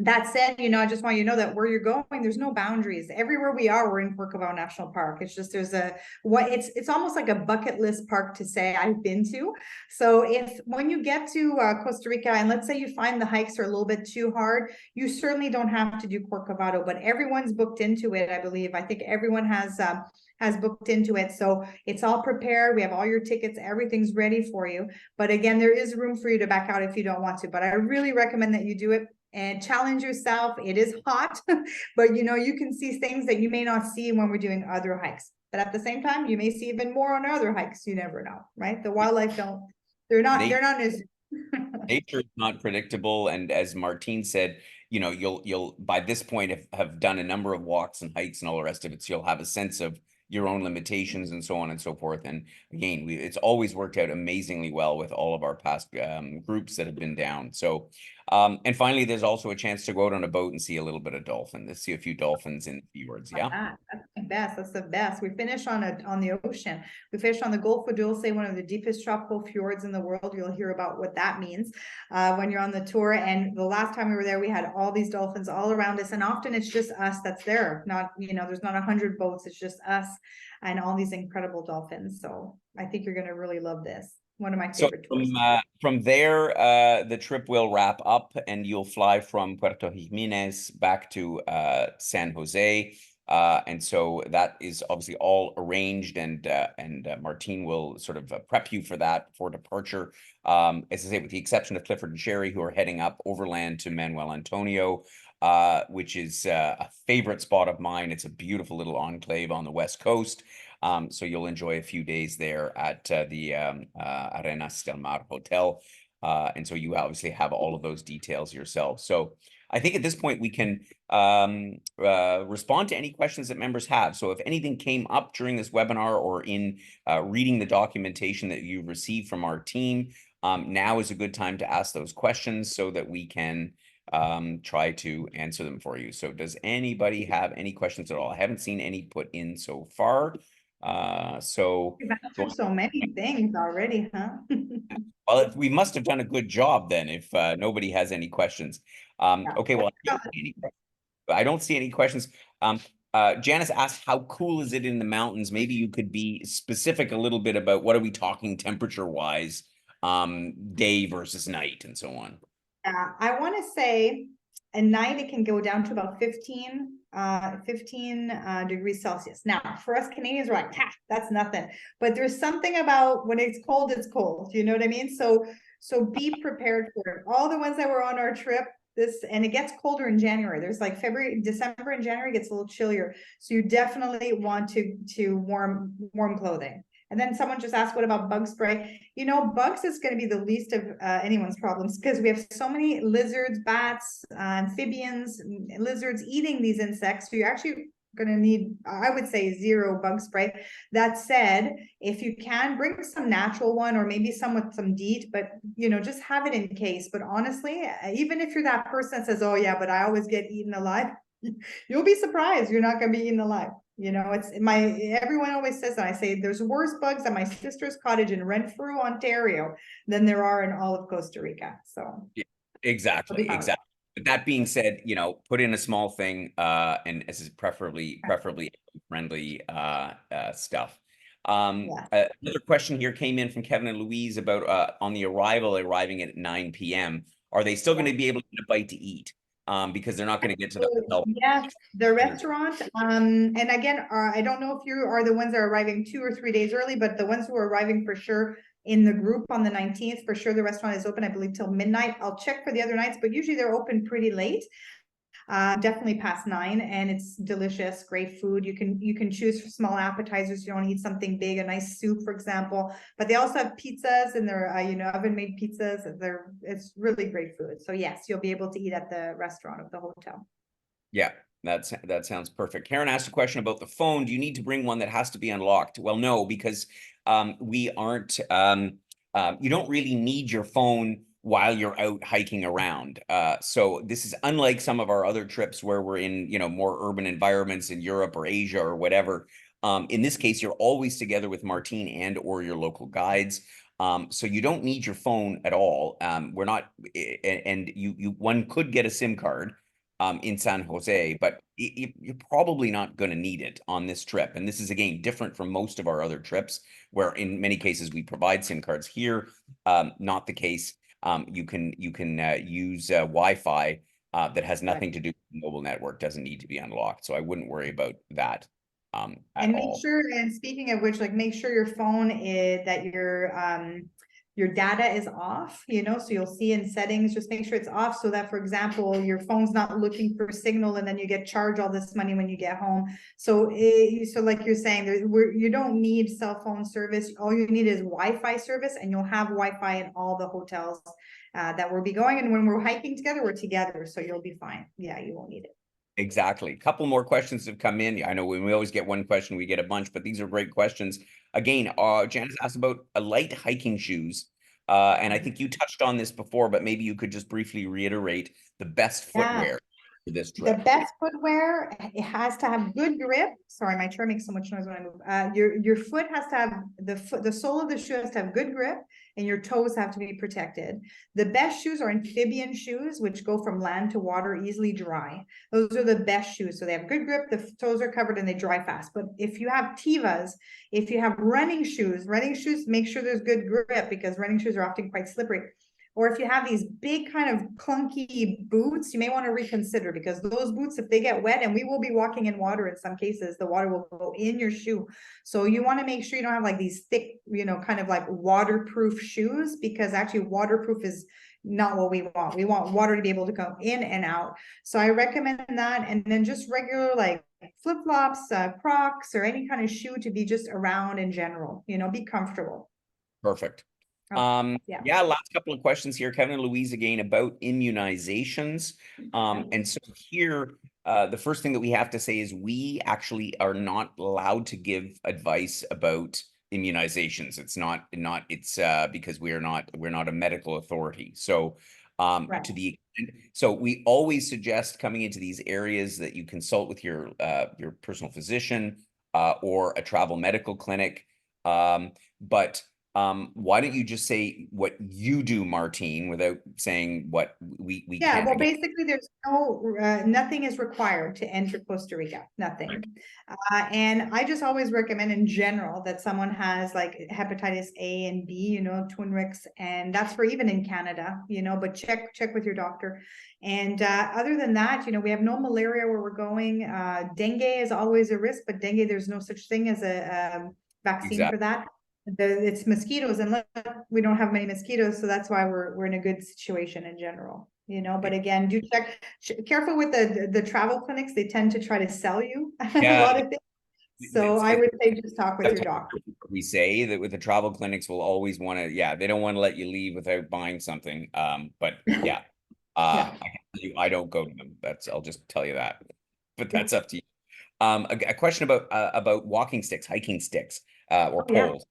That said, you know, I just want you to know that where you're going, there's no boundaries. Everywhere we are, we're in Corcovado National Park. It's just it's almost like a bucket list park to say I've been to. So if when you get to Costa Rica, and let's say you find the hikes are a little bit too hard, you certainly don't have to do Corcovado. But everyone's booked into it, I believe. I think everyone has booked into it. So it's all prepared. We have all your tickets. Everything's ready for you. But again, there is room for you to back out if you don't want to. But I really recommend that you do it and challenge yourself. It is hot, but you know, you can see things that you may not see when we're doing other hikes. But at the same time, you may see even more on other hikes. You never know, right? The wildlife they're not as Nature is not predictable, and as Martine said, you know, you'll by this point have done a number of walks and hikes and all the rest of it, so you'll have a sense of your own limitations and so on and so forth. And again, it's always worked out amazingly well with all of our past groups that have been down. So and finally, there's also a chance to go out on a boat and see a little bit of dolphin. Let's see a few dolphins in the fjords. Yeah. That's the best. That's the best. We finish on the ocean. We fish on the Gulf of Dulce, one of the deepest tropical fjords in the world. You'll hear about what that means when you're on the tour. And the last time we were there, we had all these dolphins all around us, and often it's just us that's there. Not, you know, there's not 100 boats. It's just us and all these incredible dolphins. So I think you're going to really love this. One of my So favorite tours. from there, the trip will wrap up, and you'll fly from Puerto Jimenez back to San Jose. And so that is obviously all arranged, and Martine will sort of prep you for that for departure. As I say, with the exception of Clifford and Sherry, who are heading up overland to Manuel Antonio, which is a favorite spot of mine. It's a beautiful little enclave on the West Coast. So you'll enjoy a few days there at the Arenas del Mar Hotel. And so you obviously have all of those details yourself. So I think at this point we can respond to any questions that members have. So if anything came up during this webinar or in reading the documentation that you received from our team, now is a good time to ask those questions so that we can try to answer them for you. So does anybody have any questions at all? I haven't seen any put in so far. So We've answered so many things already, huh? well, we must have done a good job then if nobody has any questions. Okay, well, I don't see any questions. Janice asked, how cool is it in the mountains? Maybe you could be specific a little bit about what are we talking temperature wise, day versus night and so on. I want to say at night it can go down to about 15 degrees Celsius. Now, for us Canadians, we're like, that's nothing. But there's something about when it's cold, you know what I mean? So be prepared for it. All the ones that were on our trip, and it gets colder in January. There's like February, December and January gets a little chillier. So you definitely want to warm clothing. And then someone just asked, what about bug spray? You know, bugs is going to be the least of anyone's problems because we have so many lizards, bats, amphibians, lizards eating these insects. So you're actually going to need, I would say, 0 bug spray. That said, if you can, bring some natural one or maybe some with some DEET, but, you know, just have it in case. But honestly, even if you're that person that says, oh, yeah, but I always get eaten alive, you'll be surprised. You're not going to be eaten alive. You know, everyone always says that. I say there's worse bugs at my sister's cottage in Renfrew, Ontario, than there are in all of Costa Rica. So yeah, exactly. That being said, put in a small thing, and this is preferably friendly stuff. Yeah. Another question here came in from Kevin and Louise about on the arriving at 9 p.m. Are they still going Yeah. to be able to get a bite to eat? Because they're not going to get to the hotel. Yes, the restaurant, and again, I don't know if you are the ones that are arriving 2 or 3 days early, but the ones who are arriving for sure in the group on the 19th, for sure the restaurant is open, I believe, till midnight. I'll check for the other nights, but usually they're open pretty late. Definitely past 9, and it's delicious, great food. You can choose for small appetizers. You don't eat something big, a nice soup, for example. But they also have pizzas, and they're oven-made pizzas. It's really great food. So yes, you'll be able to eat at the restaurant of the hotel. Yeah, that sounds perfect. Karen asked a question about the phone. Do you need to bring one that has to be unlocked? Well, no, because we aren't. You don't really need your phone while you're out hiking around. So this is unlike some of our other trips where we're in, more urban environments in Europe or Asia or whatever. In this case, you're always together with Martine and or your local guides. So you don't need your phone at all. We're not, and one could get a SIM card in San Jose, but you're probably not going to need it on this trip. And this is, again, different from most of our other trips, where in many cases we provide SIM cards. Here, not the case. You can use Wi-Fi that has Right. nothing to do with the mobile network, doesn't need to be unlocked. So I wouldn't worry about that at And make all. sure, and speaking of which, like make sure your phone is that your data is off, so you'll see in settings, just make sure it's off so that, for example, your phone's not looking for signal and then you get charged all this money when you get home. So so like you're saying, you don't need cell phone service. All you need is Wi-Fi service, and you'll have Wi-Fi in all the hotels that we'll be going. And when we're hiking together, we're together, so you'll be fine. Yeah, you won't need it. Exactly. A couple more questions have come in. I know when we always get one question, we get a bunch, but these are great questions. Again, Janice asked about a light hiking shoes. And I think you touched on this before, but maybe you could just briefly reiterate the best Yeah. footwear for this The trip. best footwear, it has to have good grip. Sorry, my chair makes so much noise when I move. Your foot has to have the sole of the shoe has to have good grip, and your toes have to be protected. The best shoes are amphibian shoes, which go from land to water, easily dry. Those are the best shoes. So they have good grip, the toes are covered, and they dry fast. But if you have Tivas, if you have running shoes, make sure there's good grip, because running shoes are often quite slippery. Or if you have these big kind of clunky boots, you may want to reconsider, because those boots, if they get wet, and we will be walking in water in some cases, the water will go in your shoe. So you want to make sure you don't have like these thick, kind of like waterproof shoes, because actually waterproof is not what we want. We want water to be able to go in and out. So I recommend that. And then just regular like flip-flops, Crocs, or any kind of shoe to be just around in general, be comfortable. Perfect. Okay. Yeah. Yeah, last couple of questions here, Kevin and Louise, again about immunizations. And so here, the first thing that we have to say is we actually are not allowed to give advice about immunizations. It's because we're not a medical authority. So Right. so we always suggest coming into these areas that you consult with your personal physician or a travel medical clinic. But why don't you just say what you do, Martine, without saying what we Yeah, can't well, again? basically, there's nothing is required to enter Costa Rica, nothing. And I just always recommend in general that someone has like hepatitis A and B, Twinrix, and that's for even in Canada, but check with your doctor. And other than that, we have no malaria where we're going. Dengue is always a risk, but dengue, there's no such thing as a vaccine for Exactly. that. It's mosquitoes, and we don't have many mosquitoes, so that's why we're in a good situation in general. But again, do careful with the travel clinics. They tend to try to sell you a Yeah, lot of things. So I would say just talk with your doctor. we say that with the travel clinics, we'll always want to, yeah, they don't want to let you leave without buying something. But yeah, Yeah. I can tell you, I don't go to them. I'll just tell you that. But that's up to you. A question about walking sticks, hiking sticks, or Oh, yeah. poles.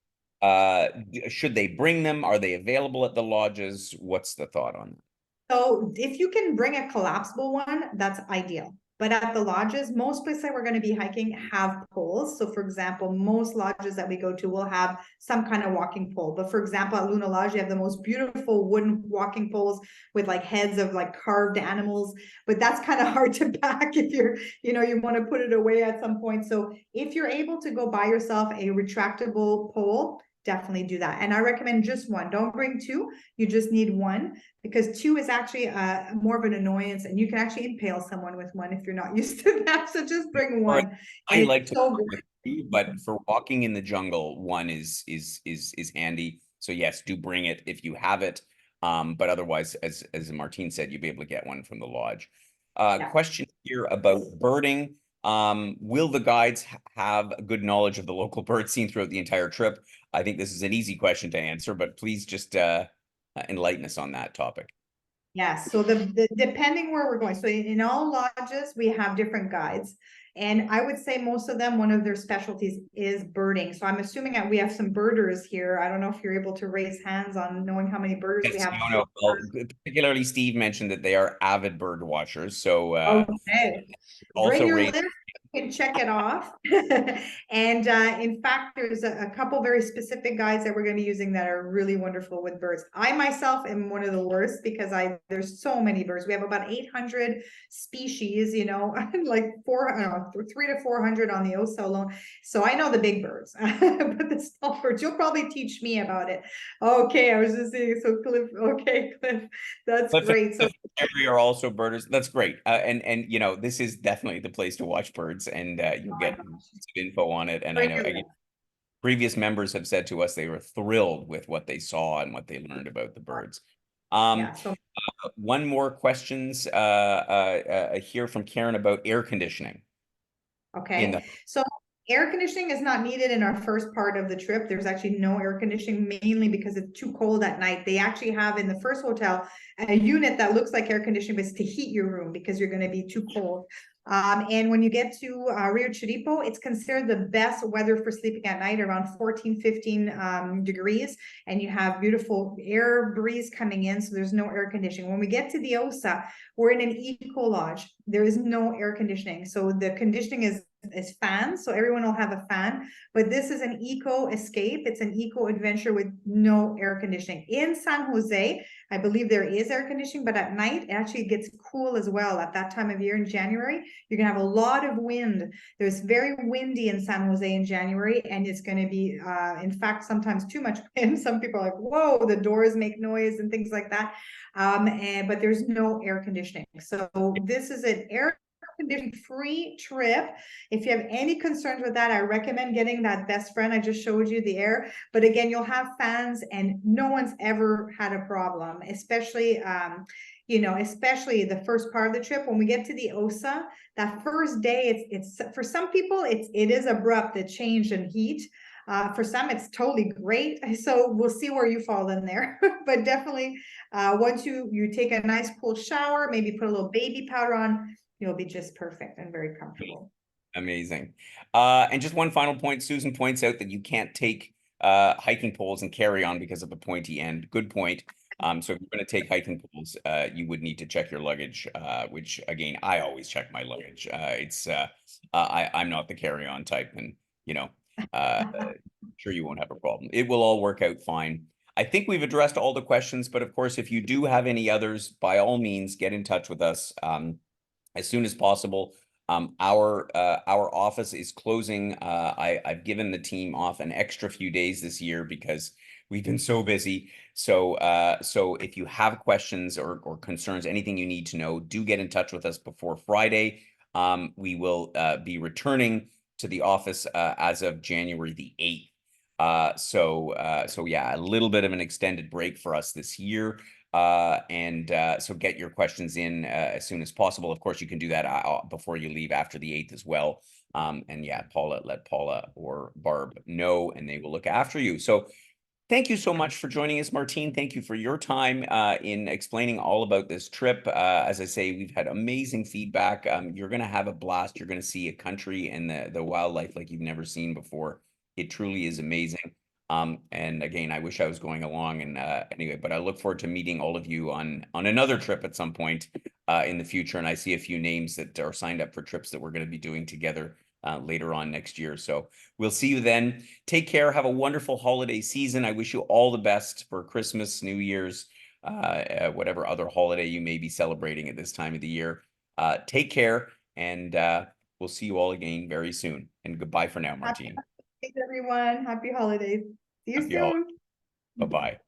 Should they bring them? Are they available at the lodges? What's the thought on that? So if you can bring a collapsible one, that's ideal. But at the lodges, most places that we're going to be hiking have poles. So for example, most lodges that we go to will have some kind of walking pole. But for example, at Luna Lodge, you have the most beautiful wooden walking poles with like heads of like carved animals. But that's kind of hard to pack if you're, you want to put it away at some point. So if you're able to go buy yourself a retractable pole, definitely do that. And I recommend just one. Don't bring two. You just need one, because two is actually more of an annoyance, and you can actually impale someone with one if you're not used to that. So just bring Or one, I and like it's to so walk good. with two, but for walking in the jungle, one is handy. So yes, do bring it if you have it. But otherwise, as Martine said, you'll be able to get one from the lodge. Yeah. Question here about birding. Will the guides have good knowledge of the local bird scene throughout the entire trip? I think this is an easy question to answer, but please just enlighten us on that topic. Yes, so the depending where we're going, so in all lodges, we have different guides. And I would say most of them, one of their specialties is birding. So I'm assuming that we have some birders here. I don't know if you're able to raise hands on knowing how many birders we Yes, have. no. Well, particularly Steve mentioned that they are avid bird watchers. So Okay. also Bring your raise. list and check it off. And in fact, there's a couple very specific guides that we're going to be using that are really wonderful with birds. I myself am one of the worst because there's so many birds. We have about 800 species, like I don't know, 300 to 400 on the Osa alone. So I know the big birds, but the small birds, you'll probably teach me about it. Okay, I was just saying, so Cliff, okay, Cliff, that's Cliff great. So and Jerry are also birders. That's great. And this is definitely the place to watch birds, and you'll oh my get gosh, some info on it. And I bring know your again, list. previous members have said to us they were thrilled with what they saw and what they learned about the birds. Yeah, Um, so one more questions here from Karen about air conditioning in okay, the. so air conditioning is not needed in our first part of the trip. There's actually no air conditioning, mainly because it's too cold at night. They actually have in the first hotel a unit that looks like air conditioning, but it's to heat your room because you're going to be too cold. And when you get to Rio Chiripo, it's considered the best weather for sleeping at night, around 14, 15 degrees, and you have beautiful air breeze coming in, so there's no air conditioning. When we get to the Osa, we're in an eco lodge. There is no air conditioning, so the conditioning is fans, so everyone will have a fan, but this is an eco escape. It's an eco adventure with no air conditioning. In San Jose, I believe there is air conditioning, but at night it actually gets cool as well. At that time of year in January, you're gonna have a lot of wind. There's very windy in San Jose in January, and it's going to be in fact sometimes too much wind. Some people are like, whoa, the doors make noise and things like that. But there's no air conditioning, so this is an air conditioning free trip. If you have any concerns with that, I recommend getting that best friend. I just showed you the air, but again, you'll have fans, and no one's ever had a problem, especially especially the first part of the trip. When we get to the Osa, that first day, it's for some people it is abrupt, the change in heat. For some, it's totally great. So we'll see where you fall in there. But definitely, once you take a nice cool shower, maybe put a little baby powder on, you'll be just perfect and very comfortable. Amazing. And just one final point, Susan points out that you can't take hiking poles and carry on because of the pointy end. Good point. So if you're going to take hiking poles, you would need to check your luggage, which again, I always check my luggage. I'm not the carry-on type, and I'm sure you won't have a problem. It will all work out fine. I think we've addressed all the questions, but of course, if you do have any others, by all means, get in touch with us as soon as possible. Our office is closing. I've given the team off an extra few days this year because we've been so busy. So if you have questions or concerns, anything you need to know, do get in touch with us before Friday. We will be returning to the office as of January the 8th. So yeah, a little bit of an extended break for us this year. So get your questions in as soon as possible. Of course, you can do that before you leave after the 8th as well. And yeah, let Paula or Barb know, and they will look after you. So thank you so much for joining us, Martine. Thank you for your time in explaining all about this trip. As I say, we've had amazing feedback. You're going to have a blast. You're going to see a country and the wildlife like you've never seen before. It truly is amazing. And again, I wish I was going along. And anyway, but I look forward to meeting all of you on another trip at some point. in the future. And I see a few names that are signed up for trips that we're going to be doing together later on next year. So we'll see you then. Take care. Have a wonderful holiday season. I wish you all the best for Christmas, New Year's, whatever other holiday you may be celebrating at this time of the year. Take care, and we'll see you all again very soon. And goodbye for now, Happy Martine. holidays, everyone. Happy holidays. See you Happy holidays. soon. Bye-bye.